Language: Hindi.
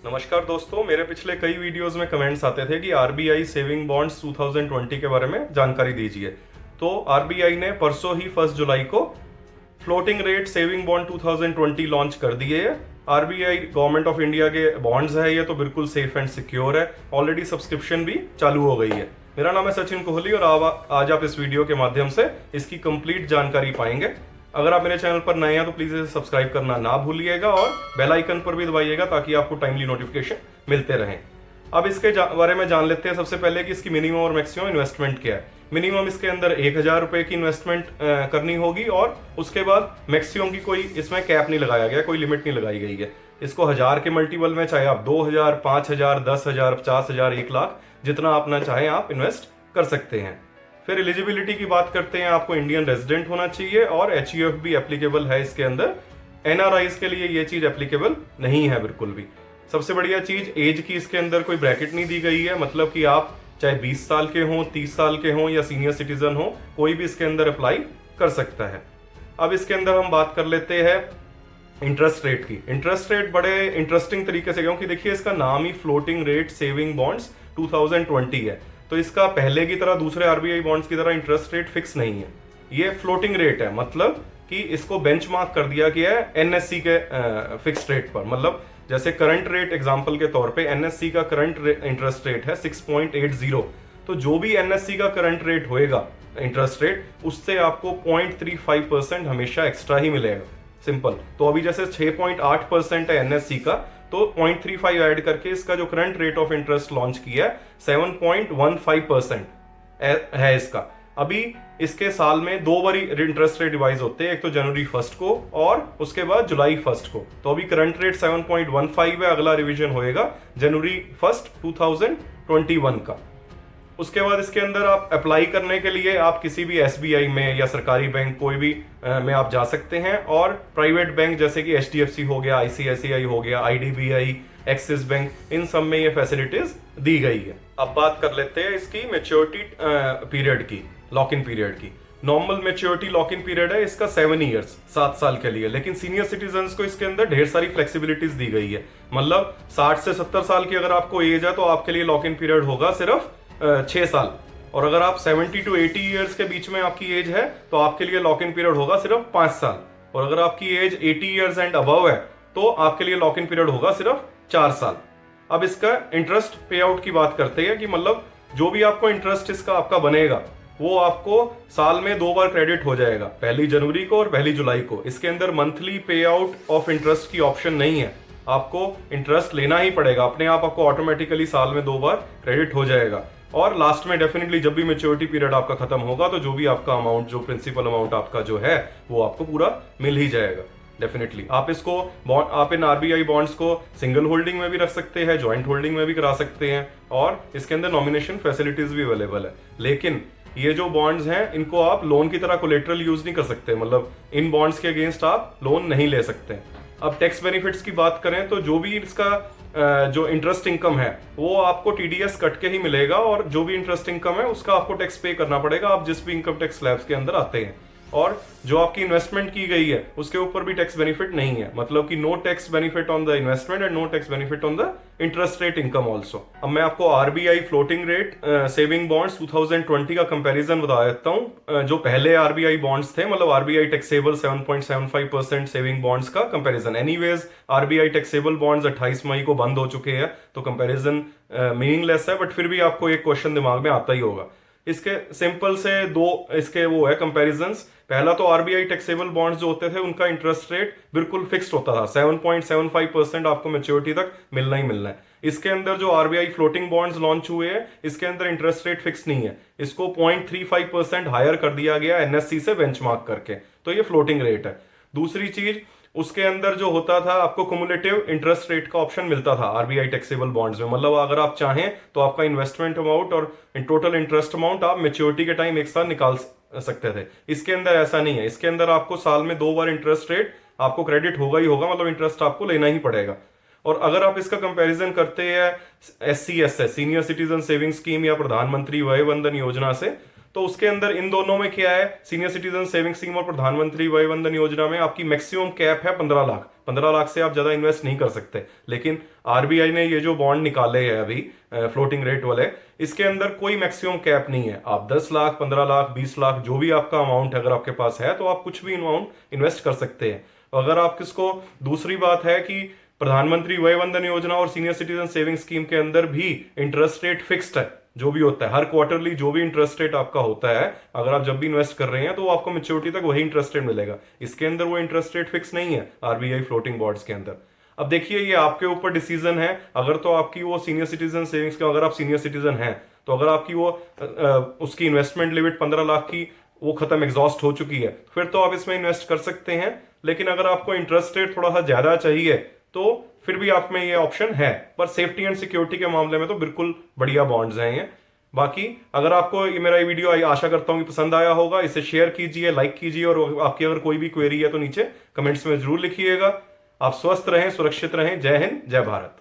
नमस्कार दोस्तों, मेरे पिछले कई वीडियोस में कमेंट्स आते थे कि आरबीआई सेविंग बॉन्ड्स 2020 के बारे में जानकारी दीजिए। तो आरबीआई ने परसों ही 1 जुलाई को floating rate saving bond 2020 launch कर दिए है। आरबीआई गवर्नमेंट ऑफ इंडिया के बॉन्ड्स है, ये तो बिल्कुल सेफ एंड सिक्योर है। ऑलरेडी सब्सक्रिप्शन भी चालू हो गई है। मेरा नाम है सचिन कोहली और आज आप इस वीडियो के माध्यम से इसकी कंप्लीट जानकारी पाएंगे। अगर आप मेरे चैनल पर नए हैं तो प्लीज इसे सब्सक्राइब करना ना भूलिएगा और बेल आइकन पर भी दबाइएगा ताकि आपको टाइमली नोटिफिकेशन मिलते रहें। अब इसके बारे में जान लेते हैं सबसे पहले कि इसकी मिनिमम और मैक्सिमम इन्वेस्टमेंट क्या है। मिनिमम इसके अंदर 1,000 रुपए की इन्वेस्टमेंट करनी होगी और उसके बाद मैक्सिमम की कोई इसमें कैप नहीं लगाया गया, कोई लिमिट नहीं लगाई गई है। इसको 1000 के मल्टीपल में चाहे आप 2,000, 5,000, 10,000, 50,000, 1,00,000 जितना अपना चाहे आप इन्वेस्ट कर सकते हैं। फिर एलिजिबिलिटी की बात करते हैं, आपको इंडियन रेजिडेंट होना चाहिए और एचयूएफ भी एप्लीकेबल है इसके अंदर। एनआरआईज के लिए ये चीज एप्लीकेबल नहीं है बिल्कुल भी। सबसे बढ़िया चीज, एज की इसके अंदर कोई ब्रैकेट नहीं दी गई है, मतलब कि आप चाहे 20 साल के हों, 30 साल के हों या सीनियर सिटीजन हो, कोई भी इसके अंदर अप्लाई कर सकता है। अब इसके अंदर हम बात कर लेते हैं इंटरेस्ट रेट की। इंटरेस्ट रेट बड़े इंटरेस्टिंग तरीके से, क्योंकि देखिए इसका नाम ही फ्लोटिंग रेट सेविंग बॉन्ड्स 2020 है, तो इसका पहले की तरह दूसरे आरबीआई बॉन्ड्स की तरह इंटरेस्ट रेट फिक्स नहीं है। ये फ्लोटिंग रेट है, मतलब कि इसको बेंचमार्क कर दिया गया है एनएससी के फिक्स रेट पर। मतलब जैसे करंट रेट एग्जांपल के तौर पे एनएससी का करंट इंटरेस्ट रेट है 6.80, तो जो भी एनएससी का करंट रेट होएगा इंटरेस्ट रेट, उससे आपको 0.35% हमेशा एक्स्ट्रा ही मिलेगा। सिंपल। तो अभी जैसे 6.8% है एनएससी का, तो 0.35 ऐड करके इसका जो current rate of interest launch किया है 7.15% है इसका। अभी इसके साल में 2 बार इंटरेस्ट रेट रिवाइज होते हैं, एक तो जनवरी 1 को और उसके बाद जुलाई 1 को। तो अभी करंट रेट 7.15 है, अगला रिवीजन होएगा जनवरी 1, 2021 का। उसके बाद इसके अंदर आप अप्लाई करने के लिए आप किसी भी एसबीआई में या सरकारी बैंक कोई भी में आप जा सकते हैं, और प्राइवेट बैंक जैसे कि एचडीएफसी हो गया, आईसीआईसीआई हो गया, आईडीबीआई, एक्सिस बैंक, इन सब में ये फैसिलिटीज दी गई है। अब बात कर लेते हैं इसकी मेच्योरिटी पीरियड की, लॉक इन पीरियड की। Normal maturity lock in period है इसका 7 ईयर्स, 7 साल के लिए, लेकिन सीनियर सिटीजन को इसके अंदर ढेर सारी फ्लेक्सिबिलिटीज दी गई है। मतलब 60 से 70 साल की अगर आपको एज है तो आपके लिए लॉक इन पीरियड होगा सिर्फ 6 साल, और अगर आप 70 to 80 ईयर्स के बीच में आपकी एज है तो आपके लिए लॉक इन पीरियड होगा सिर्फ 5 साल, और अगर आपकी एज 80 ईयर्स एंड अबव है तो आपके लिए लॉक इन पीरियड होगा सिर्फ 4 साल। अब इसका इंटरेस्ट पे आउट की बात करते हैं कि मतलब जो भी आपको इंटरेस्ट इसका आपका बनेगा वो आपको साल में 2 बार क्रेडिट हो जाएगा, 1 जनवरी को और 1 जुलाई को। इसके अंदर मंथली पे आउट ऑफ इंटरेस्ट की ऑप्शन नहीं है, आपको इंटरेस्ट लेना ही पड़ेगा अपने आप, आपको ऑटोमेटिकली साल में 2 बार क्रेडिट हो जाएगा। और लास्ट में डेफिनेटली जब भी मेच्योरिटी पीरियड आपका खत्म होगा तो जो भी आपका अमाउंट, जो प्रिंसिपल अमाउंट आपका जो है वो आपको पूरा मिल ही जाएगा डेफिनेटली। आप इसको आप इन आरबीआई बॉन्ड्स को सिंगल होल्डिंग में भी रख सकते हैं, ज्वाइंट होल्डिंग में भी करा सकते हैं, और इसके अंदर नॉमिनेशन फैसिलिटीज भी अवेलेबल है। लेकिन ये जो बॉन्ड्स हैं इनको आप लोन की तरह कोलेटरल यूज नहीं कर सकते, मतलब इन बॉन्ड्स के अगेंस्ट आप लोन नहीं ले सकते। अब टैक्स बेनिफिट्स की बात करें तो जो भी इसका जो इंटरेस्ट इनकम है वो आपको टीडीएस कट के ही मिलेगा, और जो भी इंटरेस्ट इनकम है उसका आपको टैक्स पे करना पड़ेगा आप जिस भी इनकम टैक्स स्लैब्स के अंदर आते हैं। और जो आपकी इन्वेस्टमेंट की गई है उसके ऊपर भी टैक्स बेनिफिट नहीं है, मतलब कि no tax benefit on the investment and no tax benefit on the interest rate income also. अब मैं आपको RBI floating rate saving bonds 2020 का कंपैरिजन बता देता हूं। जो पहले आरबीआई बॉन्ड्स थे, मतलब आरबीआई टैक्सेबल 7.75% सेविंग बॉन्ड्स का comparison. Anyways RBI taxable bonds 28 मई को बंद हो चुके हैं, तो कंपैरिजन मीनिंगलेस है, बट फिर भी आपको एक क्वेश्चन दिमाग में आता ही होगा। इसके सिंपल से 2 इसके वो है कंपैरिजंस। पहला तो आरबीआई टैक्सेबल बॉन्ड्स जो होते थे उनका इंटरेस्ट रेट बिल्कुल फिक्स्ड होता था, 7.75% आपको मैच्योरिटी तक मिलना ही मिलना है। इसके अंदर जो आरबीआई फ्लोटिंग बॉन्ड्स लॉन्च हुए हैं इसके अंदर इंटरेस्ट रेट फिक्स नहीं है, इसको 0.35% हायर कर दिया गया एनएससी से बेंचमार्क करके, तो ये फ्लोटिंग रेट है। दूसरी चीज, उसके अंदर जो होता था आपको कुमुलेटिव इंटरेस्ट रेट का ऑप्शन मिलता था आरबीआई टैक्सेबल बॉन्ड्स में, मतलब अगर आप चाहें तो आपका इन्वेस्टमेंट अमाउंट और टोटल इंटरेस्ट अमाउंट आप मैच्योरिटी के टाइम एक साथ निकाल सकते थे। इसके अंदर ऐसा नहीं है, इसके अंदर आपको साल में 2 बार इंटरेस्ट रेट आपको क्रेडिट होगा ही होगा, मतलब इंटरेस्ट आपको लेना ही पड़ेगा। और अगर आप इसका कंपैरिजन करते हैं एससीएस से, सीनियर सिटीजन सेविंग स्कीम या प्रधानमंत्री वय वंदन योजना से, तो उसके अंदर इन दोनों में क्या है, सीनियर सिटीजन सेविंग स्कीम और प्रधानमंत्री वय वंदन योजना में आपकी मैक्सिमम कैप है 15 लाख। 15 लाख से आप ज्यादा इन्वेस्ट नहीं कर सकते। लेकिन आरबीआई ने ये जो बॉन्ड निकाले हैं अभी फ्लोटिंग रेट वाले, इसके अंदर कोई मैक्सिमम कैप नहीं है। आप 10 लाख, 15 लाख, 20 लाख, जो भी आपका अमाउंट अगर आपके पास है तो आप कुछ भी अमाउंट इन्वेस्ट कर सकते हैं। अगर आप किसको, दूसरी बात है कि प्रधानमंत्री वय वंदन योजना और सीनियर सिटीजन सेविंग स्कीम के अंदर भी इंटरेस्ट रेट फिक्स्ड है। जो भी होता है हर क्वार्टरली जो भी इंटरेस्ट रेट आपका होता है, अगर आप जब भी इन्वेस्ट कर रहे हैं तो वो आपको मैच्योरिटी तक वही इंटरेस्ट रेट मिलेगा। इसके अंदर वो इंटरेस्ट रेट फिक्स नहीं है आरबीआई फ्लोटिंग बॉन्ड्स के अंदर। अब देखिए ये आपके ऊपर डिसीजन है। अगर तो आपकी वो सीनियर सिटीजन सेविंग्स का, अगर आप सीनियर सिटीजन हैं तो अगर आपकी वो उसकी इन्वेस्टमेंट लिमिट 15 लाख की वो खत्म एग्जॉस्ट हो चुकी है, फिर तो आप इसमें इन्वेस्ट कर सकते हैं। लेकिन अगर आपको इंटरेस्ट रेट थोड़ा सा ज्यादा चाहिए तो फिर भी आप में ये ऑप्शन है। पर सेफ्टी एंड सिक्योरिटी के मामले में तो बिल्कुल बढ़िया बॉन्ड्स हैं ये। बाकी अगर आपको ये मेरा ये वीडियो आशा करता हूं कि पसंद आया होगा, इसे शेयर कीजिए, लाइक कीजिए, और आपकी अगर कोई भी क्वेरी है तो नीचे कमेंट्स में जरूर लिखिएगा। आप स्वस्थ रहें, सुरक्षित रहें। जय हिंद, जय भारत।